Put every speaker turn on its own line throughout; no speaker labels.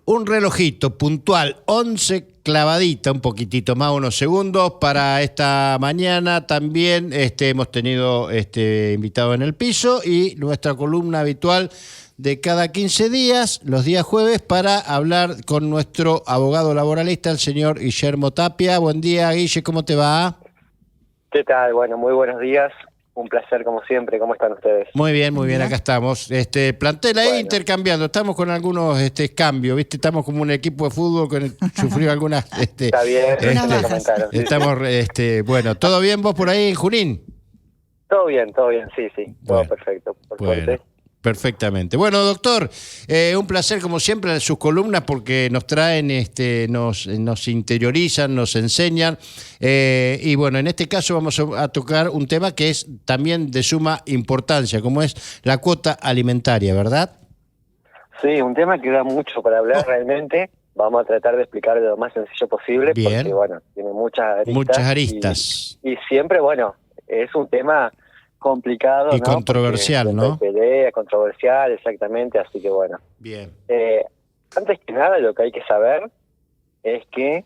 Un relojito puntual, 11 clavadita, un poquitito más, unos segundos para esta mañana. También hemos tenido invitado en el piso y nuestra columna habitual de cada 15 días, los días jueves, para hablar con nuestro abogado laboralista, el señor Guillermo Tapia. Buen día, Guille, ¿cómo te va?
¿Qué tal? Bueno, muy buenos días. Un placer como siempre. ¿Cómo están ustedes?
Muy bien, acá estamos. Plantel ahí intercambiando, estamos con algunos cambios, ¿viste? Estamos como un equipo de fútbol que sufrió algunas...
Está bien,
estamos, bueno, ¿todo bien vos por ahí en Junín?
Todo bien, sí, todo perfecto, por suerte.
Perfectamente. Bueno, doctor, un placer como siempre sus columnas porque nos traen, nos interiorizan, nos enseñan y bueno, en este caso vamos a tocar un tema que es también de suma importancia, como es la cuota alimentaria, ¿verdad?
Sí, un tema que da mucho para hablar realmente. Vamos a tratar de explicarlo lo más sencillo posible.
Bien.
Porque, bueno, tiene muchas
aristas.
Y siempre, bueno, es un tema complicado,
y
¿no?
Controversial,
porque
¿no?
Pelea, controversial, exactamente, así que bueno.
Bien.
Antes que nada, lo que hay que saber es que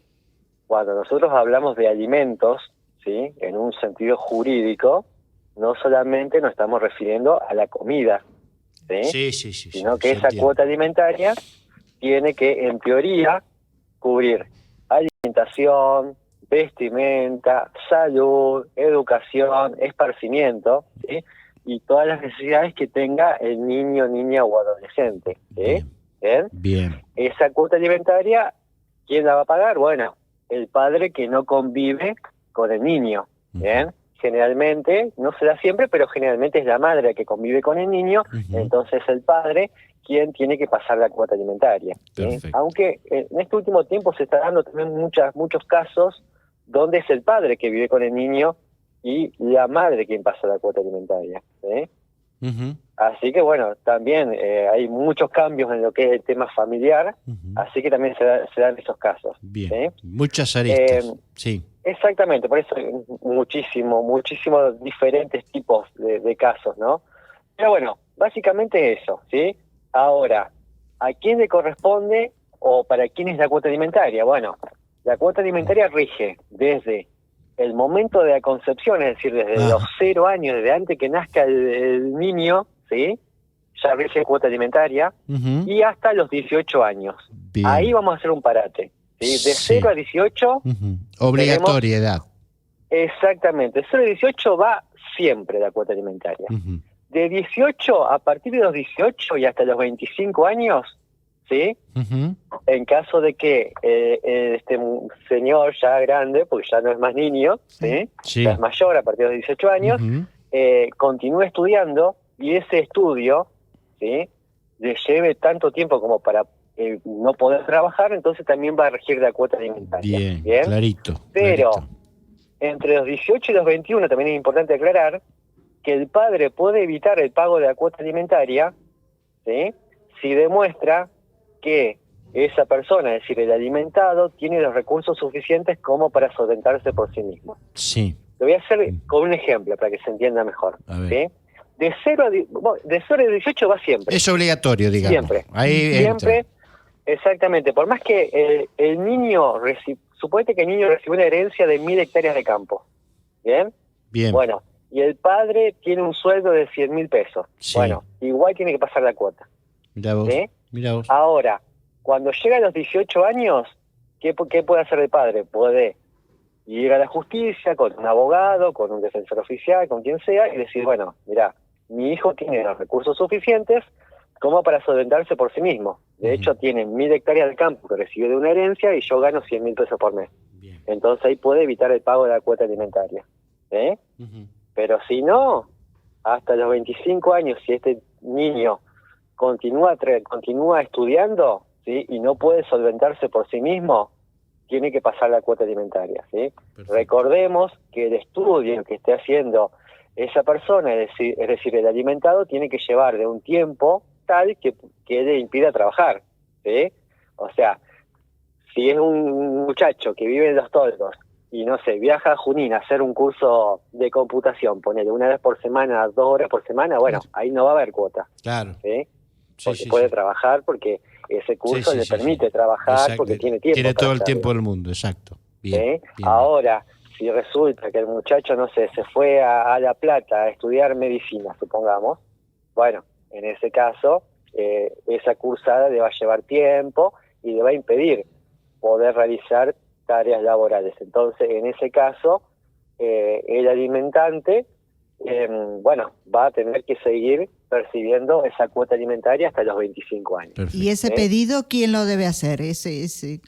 cuando nosotros hablamos de alimentos, ¿sí? En un sentido jurídico, no solamente nos estamos refiriendo a la comida, ¿sí?
Sí,
sino que esa cuota alimentaria tiene que, en teoría, cubrir alimentación, vestimenta, salud, educación, esparcimiento, ¿sí? Y todas las necesidades que tenga el niño, niña o adolescente, ¿sí?
Bien.
Esa cuota alimentaria, ¿quién la va a pagar? Bueno, el padre que no convive con el niño, ¿bien? Generalmente, no se da siempre, pero generalmente es la madre que convive con el niño, entonces el padre quien tiene que pasar la cuota alimentaria, ¿sí? Aunque en este último tiempo se está dando también muchos casos donde es el padre que vive con el niño y la madre quien pasa la cuota alimentaria, ¿sí? Así que bueno, también hay muchos cambios en lo que es el tema familiar, así que también se dan esos casos.
Bien,
¿sí?
Muchas aristas, sí.
Exactamente, por eso hay muchísimos diferentes tipos de casos, ¿no? Pero bueno, básicamente eso, ¿sí? Ahora, ¿a quién le corresponde o para quién es la cuota alimentaria? Bueno, la cuota alimentaria rige desde el momento de la concepción, es decir, desde los 0 años, desde antes que nazca el niño, ¿sí? Ya rige cuota alimentaria, y hasta los 18 años.
Bien.
Ahí vamos a hacer un parate, ¿sí? De 0 a 18...
Obligatoriedad.
Exactamente, de 0 a 18 va siempre la cuota alimentaria. De 18, a partir de los 18 y hasta los 25 años, ¿sí? En caso de que este señor ya grande, porque ya no es más niño, ¿sí? Ya es mayor a partir de los 18 años, continúe estudiando y ese estudio, ¿sí? Le lleve tanto tiempo como para no poder trabajar, entonces también va a regir la cuota alimentaria.
Bien, clarito.
Pero entre los 18 y los 21 también es importante aclarar que el padre puede evitar el pago de la cuota alimentaria, ¿sí? Si demuestra que esa persona, es decir, el alimentado, tiene los recursos suficientes como para solventarse por sí mismo.
Sí.
Lo voy a hacer con un ejemplo para que se entienda mejor. ¿Sí? De 0 a 18 va siempre.
Es obligatorio, digamos.
Siempre.
Ahí
siempre, exactamente. Por más que el niño, suponete que el niño recibe una herencia de 1000 hectáreas de campo. ¿Bien?
Bien.
Bueno, y el padre tiene un sueldo de 100.000 pesos.
Sí.
Bueno, igual tiene que pasar la cuota.
Mirá vos.
¿Sí?
Mirá vos.
Ahora, cuando llega a los 18 años, ¿qué puede hacer el padre? Puede ir a la justicia con un abogado, con un defensor oficial, con quien sea, y decir, bueno, mirá, mi hijo tiene los recursos suficientes como para solventarse por sí mismo. De hecho, tiene 1000 hectáreas de campo que recibe de una herencia y yo gano 100.000 pesos por mes.
Bien.
Entonces ahí puede evitar el pago de la cuota alimentaria. Pero si no, hasta los 25 años, si este niño continúa estudiando, ¿sí? Y no puede solventarse por sí mismo, tiene que pasar la cuota alimentaria, ¿sí? Recordemos que el estudio que esté haciendo esa persona, es decir, el alimentado, tiene que llevar de un tiempo tal que le impida trabajar, ¿sí? O sea, si es un muchacho que vive en Los Toldos y, no sé, viaja a Junín a hacer un curso de computación, ponele 1 vez por semana, 2 horas por semana, bueno, ahí no va a haber cuota.
Claro.
¿Sí? porque puede trabajar, porque ese curso le permite trabajar, porque tiene tiempo.
Tiene todo el tiempo del mundo, exacto. Bien.
Ahora, si resulta que el muchacho, no sé, se fue a La Plata a estudiar medicina, supongamos, bueno, en ese caso, esa cursada le va a llevar tiempo y le va a impedir poder realizar tareas laborales. Entonces, en ese caso, el alimentante, va a tener que seguir percibiendo esa cuota alimentaria hasta los 25 años.
Perfecto. ¿Y ese pedido quién lo debe hacer?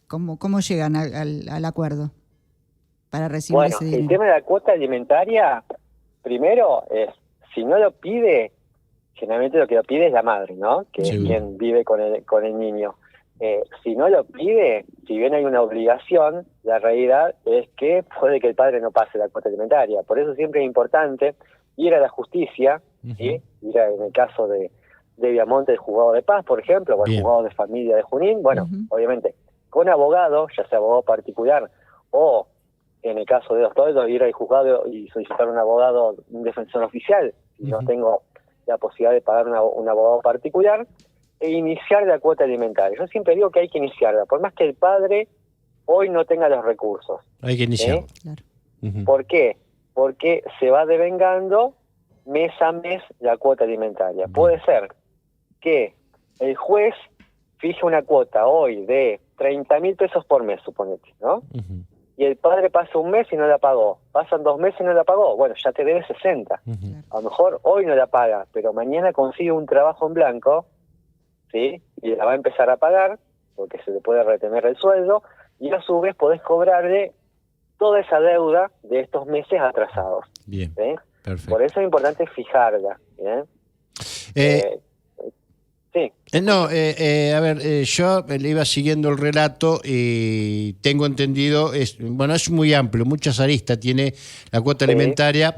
¿Cómo llegan al acuerdo para recibir ese dinero?
El tema de la cuota alimentaria, primero, si no lo pide, generalmente lo que lo pide es la madre, ¿no? Que es quien vive con el niño. Si no lo pide, si bien hay una obligación, la realidad es que puede que el padre no pase la cuota alimentaria. Por eso siempre es importante ir a la justicia, ¿sí? Ir en el caso de Viamonte, el juzgado de paz, por ejemplo, o el juzgado de familia de Junín, obviamente, con abogado, ya sea abogado particular, o en el caso de los toldos, ir al juzgado y solicitar un abogado, un defensor oficial, si no tengo la posibilidad de pagar un abogado particular, e iniciar la cuota alimentaria. Yo siempre digo que hay que iniciarla, por más que el padre hoy no tenga los recursos.
Hay que iniciarla.
Claro.
¿Por qué? Porque se va devengando mes a mes la cuota alimentaria. Puede ser que el juez fije una cuota hoy de 30.000 pesos por mes, suponete, ¿no? Y el padre pasa un mes y no la pagó. Pasan 2 meses y no la pagó. Bueno, ya te debe 60. A lo mejor hoy no la paga, pero mañana consigue un trabajo en blanco, ¿sí? Y la va a empezar a pagar, porque se le puede retener el sueldo, y a su vez podés cobrarle toda esa deuda de estos meses atrasados.
Bien,
¿sí?
Perfecto.
Por eso es importante fijarla. ¿bien? Sí.
A ver, yo le iba siguiendo el relato y tengo entendido, es muy amplio, muchas aristas tiene la cuota alimentaria.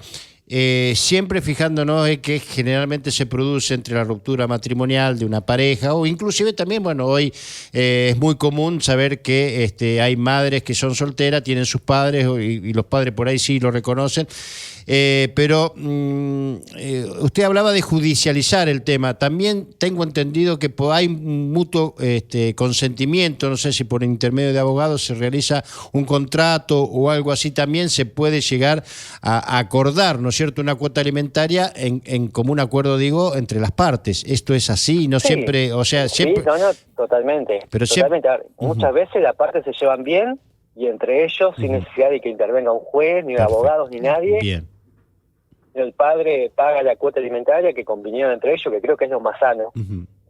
Siempre fijándonos en que generalmente se produce entre la ruptura matrimonial de una pareja, o inclusive también, hoy es muy común saber que hay madres que son solteras, tienen sus padres y los padres por ahí sí lo reconocen. Pero usted hablaba de judicializar el tema. También tengo entendido que hay un mutuo consentimiento, no sé si por intermedio de abogados se realiza un contrato o algo así, también se puede llegar a acordar, ¿no es cierto?, una cuota alimentaria en común acuerdo, digo, entre las partes. Esto es así, no siempre, siempre...
Sí, totalmente.
Pero
totalmente. Muchas veces las partes se llevan bien y entre ellos, sin necesidad de que intervenga un juez, ni abogados, ni nadie.
Bien.
El padre paga la cuota alimentaria que convinieron entre ellos, que creo que es lo más sano,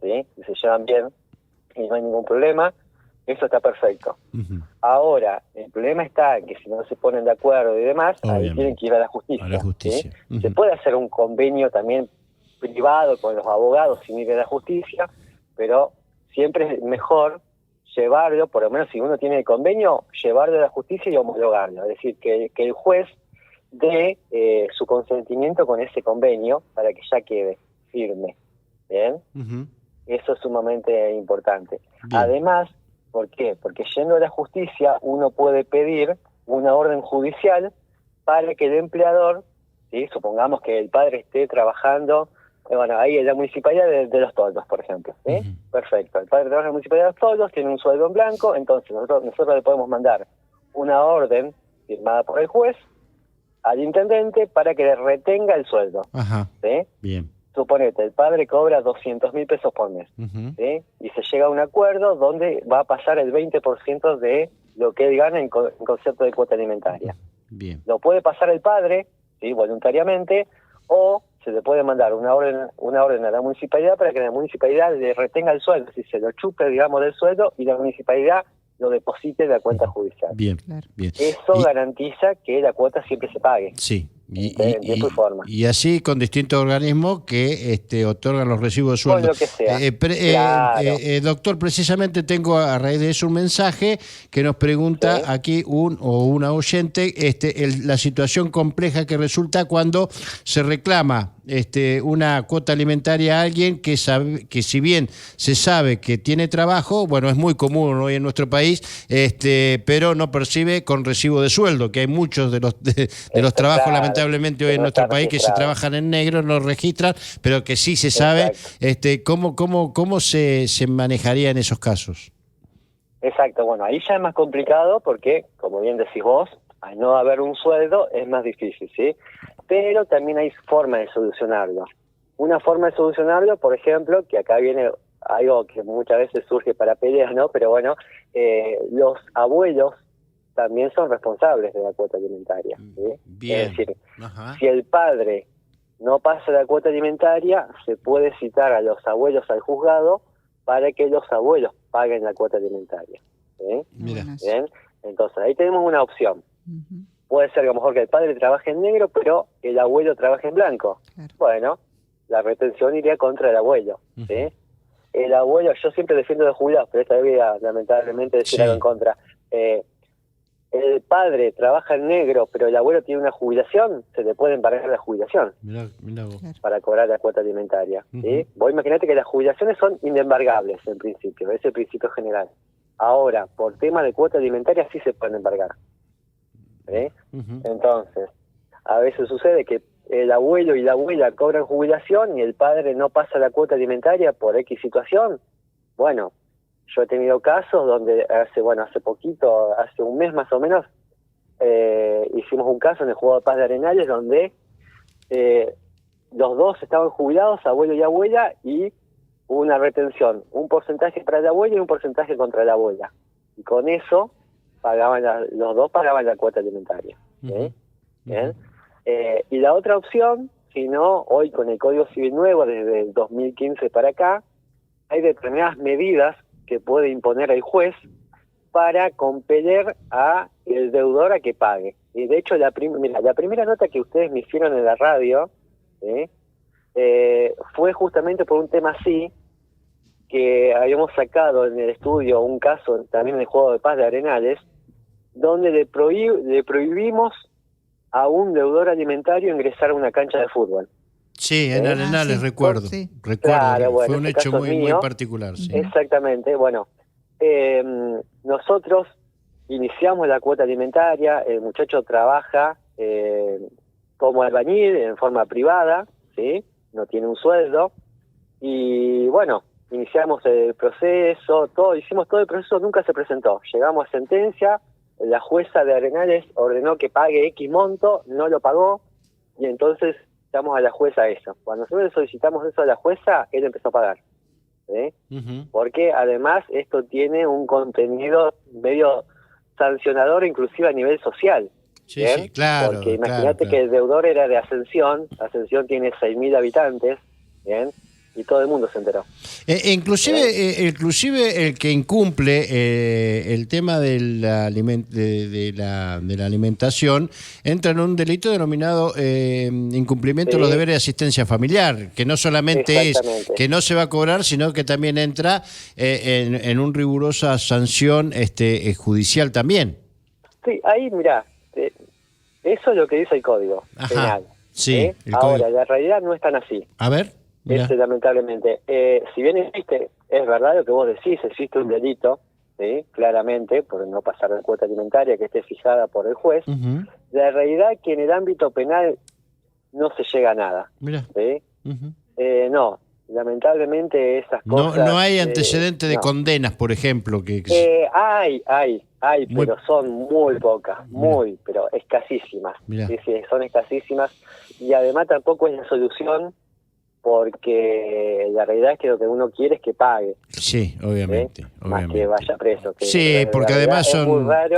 ¿sí? Y se llevan bien y no hay ningún problema, eso está perfecto. Ahora, el problema está en que si no se ponen de acuerdo y demás, ahí tienen que ir a la justicia. ¿Sí? Se puede hacer un convenio también privado con los abogados sin ir a la justicia, pero siempre es mejor llevarlo, por lo menos si uno tiene el convenio, llevarlo a la justicia y homologarlo. Es decir, que el juez de su consentimiento con ese convenio para que ya quede firme. ¿Bien? Eso es sumamente importante. Bien. Además, ¿por qué? Porque yendo a la justicia uno puede pedir una orden judicial para que el empleador, ¿sí? Supongamos que el padre esté trabajando, ahí en la municipalidad de Los Toldos, por ejemplo. ¿sí? Perfecto. El padre trabaja en la municipalidad de Los Toldos, tiene un sueldo en blanco, entonces nosotros le podemos mandar una orden firmada por el juez al intendente para que le retenga el sueldo. ¿sí?
Bien.
Suponete, el padre cobra 200.000 pesos por mes, ¿sí? Y se llega a un acuerdo donde va a pasar el 20% de lo que él gana en concepto de cuota alimentaria.
Bien.
Lo puede pasar el padre, ¿sí? Voluntariamente, o se le puede mandar una orden a la municipalidad para que la municipalidad le retenga el sueldo, si se lo chupe, digamos, del sueldo, y la municipalidad lo deposite en la cuenta judicial.
Bien, bien.
Eso garantiza que la cuota siempre se pague.
Sí.
De su forma.
Y así con distintos organismos que otorgan los recibos de sueldo.
Con lo que sea. Claro.
Doctor, precisamente tengo a raíz de eso un mensaje que nos pregunta aquí una oyente la situación compleja que resulta cuando se reclama una cuota alimentaria a alguien que sabe, que si bien se sabe que tiene trabajo, es muy común hoy en nuestro país, pero no percibe con recibo de sueldo, que hay muchos de los trabajos lamentablemente lamentablemente hoy en
no
nuestro
está
país que se
registrado.
trabajan en negro, no registran, pero que sí se sabe cómo se manejaría en esos casos.
Exacto, bueno, ahí ya es más complicado porque, como bien decís vos, al no haber un sueldo es más difícil, ¿sí? Pero también hay formas de solucionarlo. Una forma de solucionarlo, por ejemplo, que acá viene algo que muchas veces surge para peleas, ¿no? Pero bueno, los abuelos también son responsables de la cuota alimentaria, ¿sí?
Bien.
Es decir,
Ajá.
si el padre no pasa la cuota alimentaria, se puede citar a los abuelos al juzgado para que los abuelos paguen la cuota alimentaria, ¿sí?
Mira.
Bueno,
Bien, entonces ahí tenemos una opción. Puede ser que a lo mejor que el padre trabaje en negro, pero el abuelo trabaje en blanco.
claro.
Bueno, la retención iría contra el abuelo, ¿sí? El abuelo, yo siempre defiendo de los jubilados, pero esta vez voy a lamentablemente decir
Sí.
algo en contra. El padre trabaja en negro, pero el abuelo tiene una jubilación, se le puede embargar la jubilación
Mirá vos.
Claro.
para cobrar la cuota alimentaria, ¿sí? Vos imaginate que las jubilaciones son inembargables en principio, ese es el principio general. Ahora, por tema de cuota alimentaria sí se pueden embargar, ¿sí? Entonces, a veces sucede que el abuelo y la abuela cobran jubilación y el padre no pasa la cuota alimentaria por X situación. Bueno, yo he tenido casos donde hace poquito, hace un mes más o menos, hicimos un caso en el Juzgado de Paz de Arenales donde los dos estaban jubilados, abuelo y abuela, y hubo una retención, un porcentaje para el abuelo y un porcentaje contra la abuela. Y con eso los dos pagaban la cuota alimentaria. ¿Sí? ¿Bien? Y la otra opción, si no, hoy con el Código Civil nuevo, desde el 2015 para acá, hay determinadas medidas que puede imponer el juez para compeler a el deudor a que pague. Y de hecho, la primera nota que ustedes me hicieron en la radio, ¿sí? Fue justamente por un tema así, que habíamos sacado en el estudio un caso también en el Juzgado de Paz de Arenales, donde le prohibimos a un deudor alimentario ingresar a una cancha de fútbol.
Sí, en Arenales
sí.
recuerdo.
Sí.
Recuerdo,
Bueno,
fue un
ese
hecho
caso es
muy
mío.
particular. Sí.
Exactamente, bueno, nosotros iniciamos la cuota alimentaria, el muchacho trabaja como albañil en forma privada, ¿sí? No tiene un sueldo, y bueno, iniciamos el proceso, hicimos todo el proceso, nunca se presentó. Llegamos a sentencia, la jueza de Arenales ordenó que pague X monto, no lo pagó, y entonces llamamos a la jueza eso. Cuando nosotros solicitamos eso a la jueza, él empezó a pagar, ¿sí? Porque además esto tiene un contenido medio sancionador, inclusive a nivel social.
Sí, sí, claro.
Porque imagínate que el deudor era de Ascensión tiene 6.000 habitantes, ¿bien? Y todo el mundo se enteró.
Inclusive el que incumple el tema de la alimentación entra en un delito denominado incumplimiento de los deberes de asistencia familiar, que no solamente es que no se va a cobrar, sino que también entra en una rigurosa sanción judicial también.
Sí, ahí mirá, eso es lo que dice el Código Penal.
Sí,
ahora, la realidad no es tan así.
A ver.
Lamentablemente, si bien es verdad lo que vos decís, existe un delito, ¿sí? Claramente, por no pasar la cuota alimentaria que esté fijada por el juez, la realidad es que en el ámbito penal no se llega a nada. ¿Sí? No, lamentablemente esas cosas...
No hay antecedentes de condenas, por ejemplo.
Hay, pero son muy pocas, pero escasísimas. Sí, son escasísimas, y además tampoco es la solución, porque la realidad es que lo que uno quiere es que pague.
Sí, obviamente.
Más que vaya preso.
Sí, porque además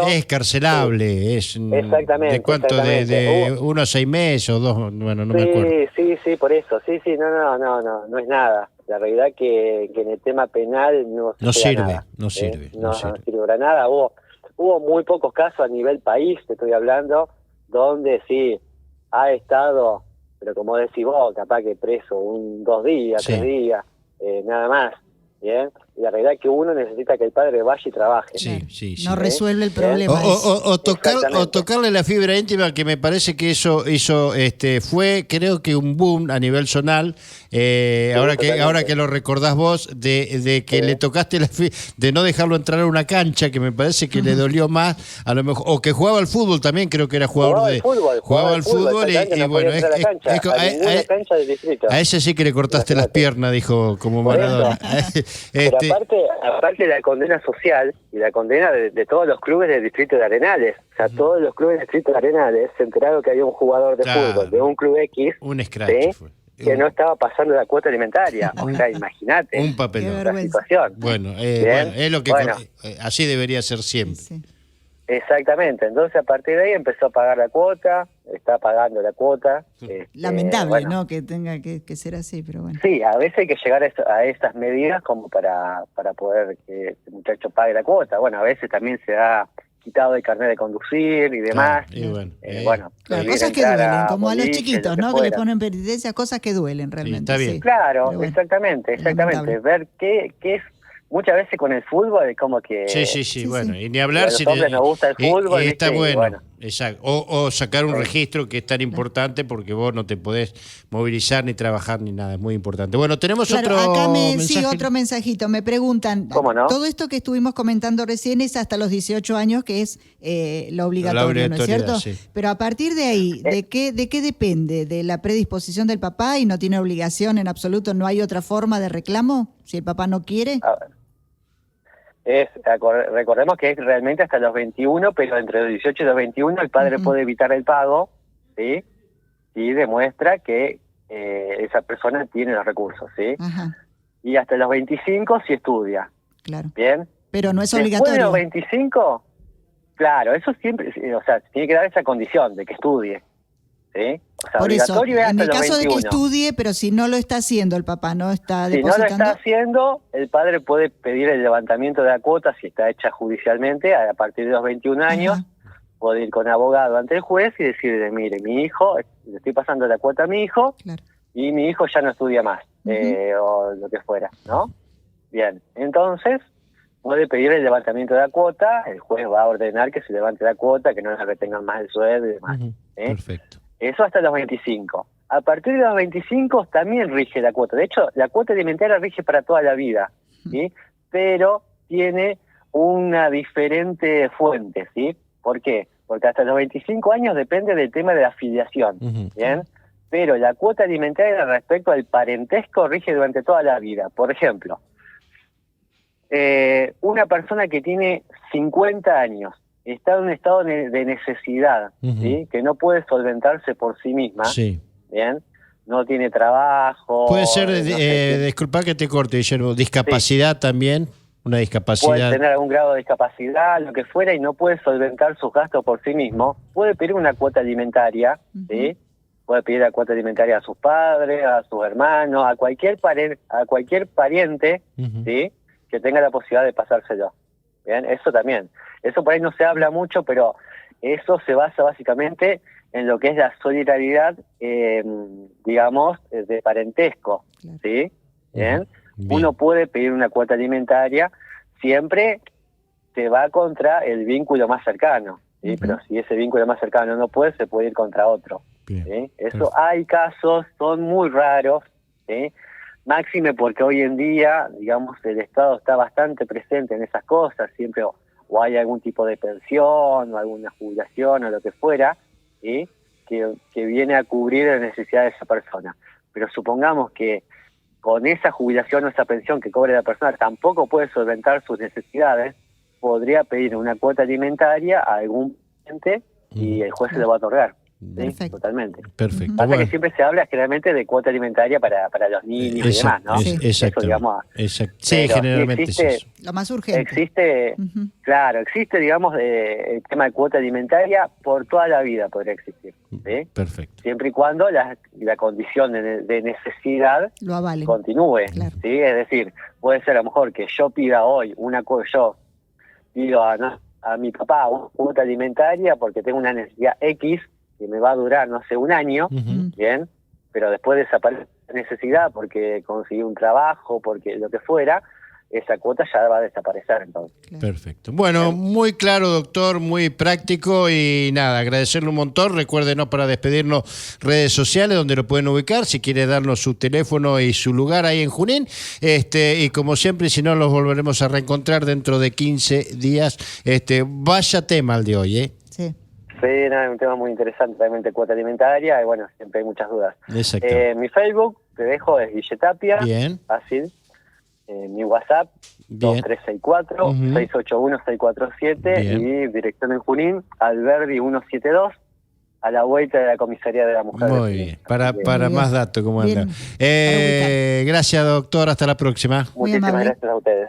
es carcelable. Sí.
Exactamente.
¿De cuánto? ¿De 1 a 6 meses o 2? Bueno, no me acuerdo.
Sí, por eso. Sí, no es nada. La realidad que en el tema penal no
sirve
nada.
No sirve
para nada. Hubo muy pocos casos a nivel país, te estoy hablando, donde sí ha estado... Pero como decís vos, capaz que preso 2 días, 3 días, nada más, ¿bien? la realidad es que uno necesita que el padre vaya y trabaje.
Sí, sí, sí.
No resuelve el problema.
O tocarle la fibra íntima, que me parece que eso fue, creo que un boom a nivel zonal, ahora que lo recordás vos, de que le tocaste de no dejarlo entrar a una cancha, que me parece que le dolió más, a lo mejor, o que jugaba al fútbol también, creo que era jugador
jugaba al fútbol
y bueno,
cancha del distrito.
A ese sí que le cortaste las piernas, dijo como Maradona.
Pero aparte de la condena social y la condena de todos los clubes del distrito de Arenales, o sea, todos los clubes del distrito de Arenales se enteraron que había un jugador de fútbol de un club X,
un scratch,
¿sí? Que no estaba pasando la cuota alimentaria. O sea, imagínate
un papelón.
la situación.
Bueno, es lo que así debería ser siempre.
Sí.
Exactamente. Entonces, a partir de ahí empezó a pagar la cuota, está pagando la cuota.
Lamentable, ¿no? Que tenga que ser así, pero bueno.
Sí, a veces hay que llegar a esas medidas como para poder que el muchacho pague la cuota. Bueno, a veces también se ha quitado el carnet de conducir y demás.
Claro, y bueno,
cosas que duelen, como a los chiquitos, ¿no? Que le ponen penitencias, cosas que duelen realmente.
Sí, está bien.
Sí.
Claro,
Bueno,
exactamente. Ver qué es. Muchas veces con el fútbol es como que...
Sí, bueno, y ni hablar...
A los hombres nos gusta el fútbol,
y está
¿viste?
bueno, exacto. O sacar un registro que es tan importante porque vos no te podés movilizar ni trabajar ni nada, es muy importante. Bueno, tenemos otro mensaje.
Sí, otro mensajito. Me preguntan,
¿cómo no?
todo esto que estuvimos comentando recién es hasta los 18 años, que es lo obligatorio, ¿no es cierto?
Sí.
Pero a partir de ahí, ¿de qué depende? ¿De la predisposición del papá y no tiene obligación en absoluto? ¿No hay otra forma de reclamo si el papá no quiere?
Recordemos que es realmente hasta los 21, pero entre los 18 y los 21 el padre puede evitar el pago, ¿sí? Si demuestra que esa persona tiene los recursos, ¿sí?
Ajá.
Y hasta los 25 si estudia.
Claro.
¿Bien?
Pero no es
Después
obligatorio.
de los 25, claro, eso siempre, o sea, tiene que dar esa condición de que estudie, ¿sí? O sea,
por eso,
obligatorio es hasta
en el
los
caso
21.
de que estudie, pero si no lo está haciendo el papá, no está
Si no
depositando.
lo está haciendo, el padre puede pedir el levantamiento de la cuota si está hecha judicialmente a partir de los 21 años.
Ajá.
Puede ir con abogado ante el juez y decirle, mire, mi hijo, le estoy pasando la cuota a mi hijo,
Claro.
y mi hijo ya no estudia más, o lo que fuera, ¿no? Bien, entonces puede pedir el levantamiento de la cuota, el juez va a ordenar que se levante la cuota, que no le retengan más el sueldo y demás.
Perfecto.
Eso hasta los 25. A partir de los 25 también rige la cuota. De hecho, la cuota alimentaria rige para toda la vida, ¿sí? Pero tiene una diferente fuente, ¿sí? ¿Por qué? Porque hasta los 25 años depende del tema de la afiliación, ¿bien? Pero la cuota alimentaria respecto al parentesco rige durante toda la vida. Por ejemplo, una persona que tiene 50 años está en un estado de necesidad, ¿sí? Que no puede solventarse por sí misma,
sí.
¿bien? No tiene trabajo.
Puede ser, disculpa que te corte, Guillermo, discapacidad también, una discapacidad.
Puede tener algún grado de discapacidad, lo que fuera, y no puede solventar sus gastos por sí mismo. Puede pedir una cuota alimentaria, ¿sí? Puede pedir la cuota alimentaria a sus padres, a sus hermanos, a cualquier pariente, ¿sí? Que tenga la posibilidad de pasárselo. Bien, eso también. Eso por ahí no se habla mucho, pero eso se basa básicamente en lo que es la solidaridad, digamos, de parentesco, ¿sí? Bien. Uno puede pedir una cuota alimentaria, siempre se va contra el vínculo más cercano, ¿sí? Pero si ese vínculo más cercano no puede, se puede ir contra otro. ¿Sí? Eso hay casos, son muy raros, ¿sí? Máxime porque hoy en día, digamos, el Estado está bastante presente en esas cosas, siempre o hay algún tipo de pensión o alguna jubilación o lo que fuera, ¿sí? que viene a cubrir la necesidad de esa persona. Pero supongamos que con esa jubilación o esa pensión que cobre la persona tampoco puede solventar sus necesidades, podría pedir una cuota alimentaria a algún cliente y el juez se lo va a otorgar. ¿Sí? Totalmente.
Perfecto.
Pasa que siempre se habla generalmente de cuota alimentaria para los niños y demás, ¿no?
Exacto. Sí, generalmente
existe,
es eso.
Lo más urgente.
Existe, digamos, el tema de cuota alimentaria por toda la vida podría existir. ¿Sí?
Perfecto.
Siempre y cuando la condición de necesidad
lo avale.
Continúe.
Claro.
¿Sí? Es decir, puede ser a lo mejor que yo pida hoy yo pido a mi papá una cuota alimentaria porque tengo una necesidad X que me va a durar, no sé, un año, ¿bien? Pero después desaparece la necesidad porque conseguí un trabajo, porque lo que fuera, esa cuota ya va a desaparecer entonces.
Perfecto. Bueno, muy claro, doctor, muy práctico y nada, agradecerle un montón. Recuérdenos para despedirnos redes sociales donde lo pueden ubicar, si quiere darnos su teléfono y su lugar ahí en Junín. Y como siempre, si no, los volveremos a reencontrar dentro de 15 días. Vaya tema el de hoy, ¿eh?
Sí.
Sí, no, es un tema muy interesante, realmente cuota alimentaria, y bueno, siempre hay muchas dudas.
Exacto.
Mi Facebook, te dejo, es Guille Tapia.
Bien.
Fácil. Mi WhatsApp,
Bien.
2364-681-647, y dirección en Junín, Alberdi 172, a la vuelta de la comisaría de la mujer.
Muy bien. Para
Muy
más
bien.
datos, ¿cómo
Bien.
anda?
Para ubicar.
Gracias, doctor. Hasta la próxima.
Muy
Muchísimas
amable.
gracias a ustedes.